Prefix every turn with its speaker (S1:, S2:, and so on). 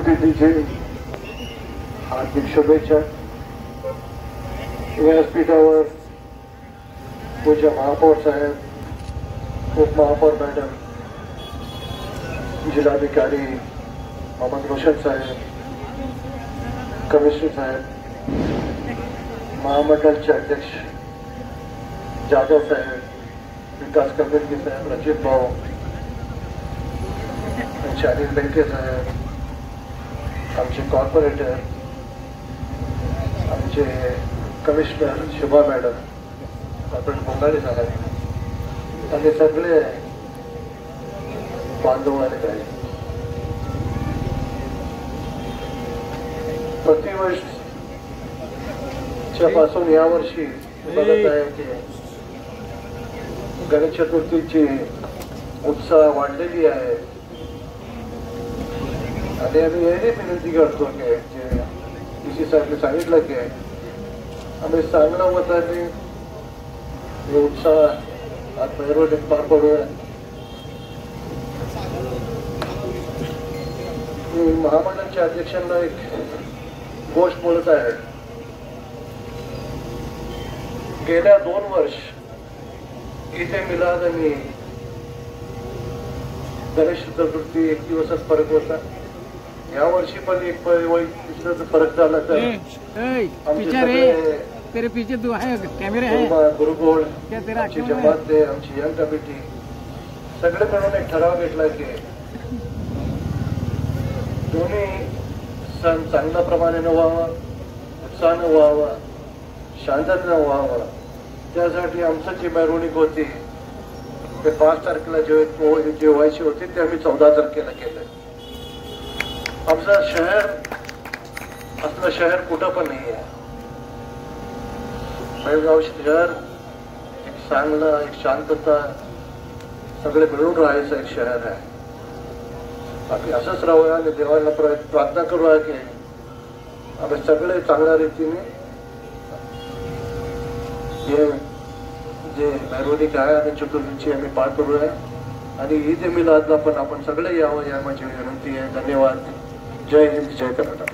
S1: तिथीचे हार्दिक शुभेच्छा. व्यासपीठावर पूज्य महापौर साहेब, उपमहापौर मॅडम, जिल्हाधिकारी मोहम्मद रोशन साहेब, कमिशनर साहेब, महामंडळचे अध्यक्ष जाधव साहेब, विकास कमिटी साहेब, रंजित भाऊ, अनिल बेंके साहेब, आमचे कॉर्पोरेटर, आमचे कमिशनर शुभा मॅडम, कॉर्पोरेट बोंगाडे साहेब आणि सगळे बांधव आलेले आहेत. प्रतिवर्षच्या पासून यावर्षी बघत आहे की गणेश चतुर्थीची उत्साह वाढलेली आहे आणि आम्ही हे विनंती करतो की जे डीसी साहेबने सांगितलं की आम्ही चांगल्या मताने हे उत्साह आज पैरवणीत पार पडूया. मी महामंडळाच्या अध्यक्षांना एक गोष्ट बोलत आहे. गेल्या 2 वर्ष इथे मिलाद आणि गणेश चतुर्थी एक दिवसच फरक होता. या वर्षी पण एक फरक झाला तर
S2: तेरे पीछे दो है कैमरे हैं,
S1: गुरुगोळ,
S2: क्या तेरा
S1: आमची जमात आहे, आमची यंग कमिटी सगळे मिळून एक ठराव घेतला की दोन्ही सण चांगल्या प्रमाणे व्हावा, उत्साहानं व्हावा, शांततेनं व्हावा. त्यासाठी आमचं जी मिरवणूक होती ते 5 तारखेला जे व्हायची होती ते आम्ही 14 तारखेला केलं. आमचं शहर असलं शहर कुठं पण नाही आहे. बेळगाव शहर एक चांगलं, एक शांतता, सगळे मिळून राहायचं एक शहर आहे. आम्ही असंच राहूया आणि देवाला प्रार्थना करूया की आम्ही सगळे चांगल्या रीतीने हे जे मिरवणूक आहे आणि चतुर्थीची आम्ही पार करूया आणि ईद मिलादला पण आपण सगळे यावं या माझी विनंती आहे. धन्यवाद. जय हिंद, जय कर्नाटक.